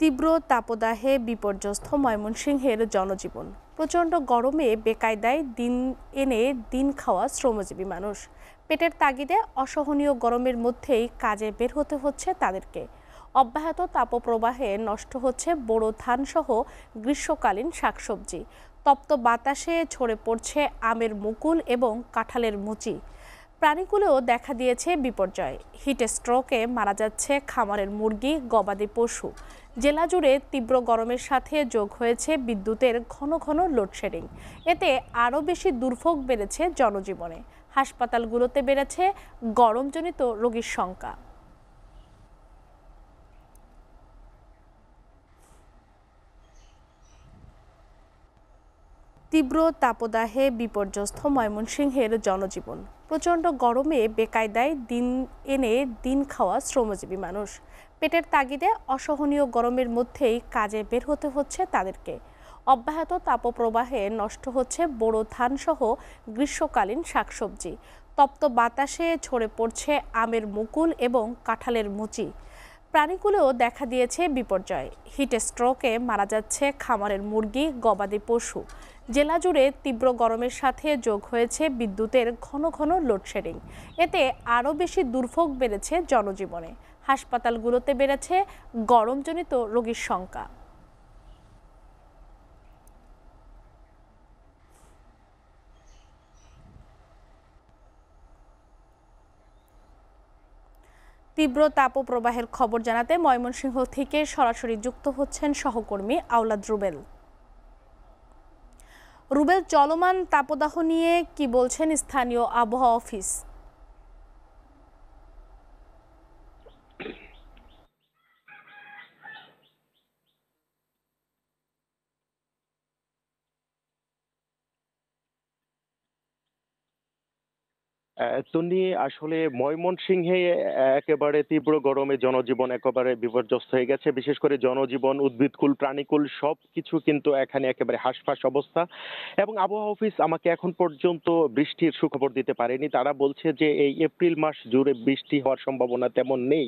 তীব্র তাপদাহে বিপর্যস্ত ময়মনসিংহের জনজীবন। প্রচণ্ড গরমে বেকায়দায় দিন এনে দিন খাওয়া শ্রমজীবী মানুষ। পেটের তাগিদে অসহনীয় গরমের মধ্যেই কাজে বের হতে হচ্ছে তাদেরকে। অব্যাহত তাপপ্রবাহে নষ্ট হচ্ছে বোরো ধান সহ গ্রীষ্মকালীন শাকসবজি। তপ্ত বাতাসে ঝরে পড়ছে আমের মুকুল এবং কাঁঠালের মুচি। প্রাণীগুলোও দেখা দিয়েছে বিপর্যয়। হিট স্ট্রোকে মারা যাচ্ছে খামারের মুরগি, গবাদি পশু। জেলা জুড়ে তীব্র গরমের সাথে যোগ হয়েছে বিদ্যুতের ঘন ঘন লোডশেডিং। এতে আরও বেশি দুর্ভোগ বেড়েছে জনজীবনে। হাসপাতালগুলোতে বেড়েছে গরমজনিত রোগীর সংখ্যা। তীব্র তাপদাহে বিপর্যস্ত ময়মনসিংহের জনজীবন। প্রচণ্ড গরমে বেকায়দায় দিন এনে দিন খাওয়া শ্রমজীবী মানুষ। পেটের তাগিদে অসহনীয় গরমের মধ্যেই কাজে বের হতে হচ্ছে তাদেরকে। অব্যাহত তাপপ্রবাহে নষ্ট হচ্ছে বোরো ধান সহ গ্রীষ্মকালীন শাকসবজি। তপ্ত বাতাসে ঝরে পড়ছে আমের মুকুল এবং কাঁঠালের মুচি। প্রাণীগুলোও দেখা দিয়েছে বিপর্যয়। হিট স্ট্রোকে মারা যাচ্ছে খামারের মুরগি, গবাদি পশু। জেলা জুড়ে তীব্র গরমের সাথে যোগ হয়েছে বিদ্যুতের ঘন ঘন লোডশেডিং। এতে আরও বেশি দুর্ভোগ বেড়েছে জনজীবনে। হাসপাতালগুলোতে বেড়েছে গরমজনিত রোগীর সংখ্যা। তীব্র তাপপ্রবাহের খবর জানাতে ময়মনসিংহ থেকে সরাসরি যুক্ত হচ্ছেন সহকর্মী আওলাদ রুবেল। রুবেল, চলমান তাপদাহ নিয়ে কি বলছেন স্থানীয় আবহাওয়া অফিস? তন্নি, আসলে ময়মনসিংহে একেবারে তীব্র গরমে জনজীবন একেবারে বিপর্যস্ত হয়ে গেছে। বিশেষ করে জনজীবন, উদ্ভিদকুল, প্রাণীকুল সবকিছু কিন্তু এখানে একেবারে হাঁসফাঁস অবস্থা। এবং আবহাওয়া অফিস আমাকে এখন পর্যন্ত বৃষ্টির সুখবর দিতে পারেনি। তারা বলছে যে এই এপ্রিল মাস জুড়ে বৃষ্টি হওয়ার সম্ভাবনা তেমন নেই।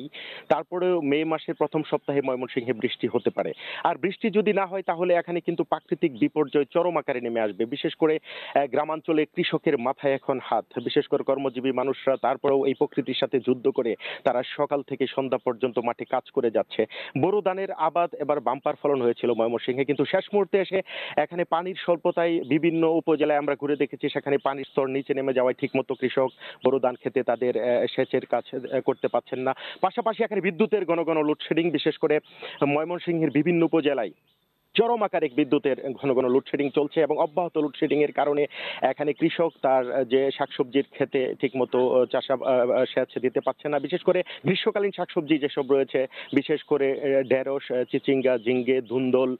তারপরেও মে মাসের প্রথম সপ্তাহে ময়মনসিংহে বৃষ্টি হতে পারে। আর বৃষ্টি যদি না হয় তাহলে এখানে কিন্তু প্রাকৃতিক বিপর্যয় চরম আকারে নেমে আসবে। বিশেষ করে গ্রামাঞ্চলে কৃষকের মাথায় এখন হাত। বিশেষ করে কর্মজীবী মানুষরা তারপরেও এই প্রকৃতির সাথে যুদ্ধ করে তারা সকাল থেকে সন্ধ্যা পর্যন্ত মাঠে কাজ করে যাচ্ছে। বোরো ধানের আবাদ এবার বাম্পার ফলন হয়েছিল ময়মনসিংহে, কিন্তু শেষ মুহূর্তে এসে এখানে পানির স্বল্পতায় বিভিন্ন উপজেলায় আমরা ঘুরে দেখেছি সেখানে পানির স্তর নিচে নেমে যাওয়ায় ঠিকমতো কৃষক বোরো ধান খেতে তাদের সেচের কাজ করতে পারছেন না। পাশাপাশি এখানে বিদ্যুতের ঘন ঘন লোডশেডিং, বিশেষ করে ময়মনসিংহের বিভিন্ন উপজেলায় চরম আকারে বিদ্যুতের ঘন ঘন লোডশেডিং চলছে এবং অব্যাহত লোডশেডিং এর কারণে এখানে কৃষক তার যে শাকসবজির ক্ষেতে ঠিকমতো সেচ দিতে পারছে না। বিশেষ করে গ্রীষ্মকালীন শাকসবজি যেসব রয়েছে, বিশেষ করে ঢেঁড়স, চিচিঙ্গা, ঝিঙ্গে, ধুন্দল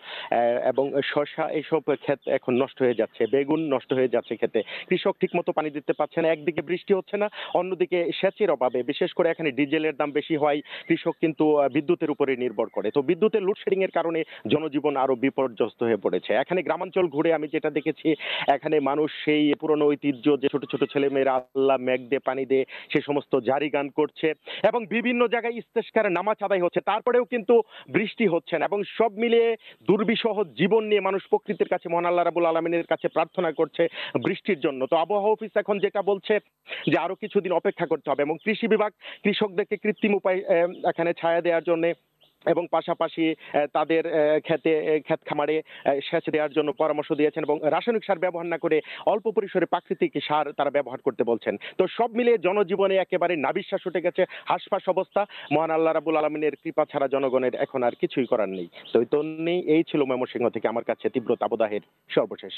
এবং শসা, এইসব ক্ষেত এখন নষ্ট হয়ে যাচ্ছে। বেগুন নষ্ট হয়ে যাচ্ছে ক্ষেতে। কৃষক ঠিকমতো পানি দিতে পারছে না। একদিকে বৃষ্টি হচ্ছে না, অন্যদিকে সেচের অভাবে, বিশেষ করে এখানে ডিজেলের দাম বেশি হয়, কৃষক কিন্তু বিদ্যুতের উপরে নির্ভর করে। তো বিদ্যুতের লোডশেডিং এর কারণে জনজীবন আরো বিপর্যস্ত হয়ে পড়েছে। এখানে গ্রামাঞ্চল ঘুরে আমি যেটা দেখেছি, এখানে মানুষ সেই পুরনো ঐতিহ্য যে ছোট ছোট ছেলেমেয়েরা আল্লাহ মেঘ দে পানি দে সে সমস্ত জারি গান করছে এবং বিভিন্ন জায়গায় ইস্তেস্কারে নামাজ আদায় হচ্ছে, তারপরেও কিন্তু বৃষ্টি হচ্ছে না। এবং সব মিলিয়ে দুর্বিষহ জীবন নিয়ে মানুষ প্রকৃতির কাছে, মহান আল্লাহ রাব্বুল আলামিনের কাছে প্রার্থনা করছে বৃষ্টির জন্য। তো আবহাওয়া অফিস এখন যেটা বলছে যে আরো কিছুদিন অপেক্ষা করতে হবে এবং কৃষি বিভাগ কৃষকদেরকে কৃত্রিম উপায় এখানে ছায়া দেওয়ার জন্য এবং পাশাপাশি তাদের ক্ষেত খামারে সেচ দেওয়ার জন্য পরামর্শ দিয়েছেন এবং রাসায়নিক সার ব্যবহার না করে অল্প পরিসরে প্রাকৃতিক সার তারা ব্যবহার করতে বলছেন। তো সব মিলিয়ে জনজীবনে একেবারে নাভিশ্বাস উঠে গেছে, হাসফাস অবস্থা। মহান আল্লাহ রাব্বুল আলামিনের কৃপা ছাড়া জনগণের এখন আর কিছুই করার নেই। তো এই ছিল ময়মনসিংহ থেকে আমার কাছে তীব্র তাপদাহের সর্বশেষ।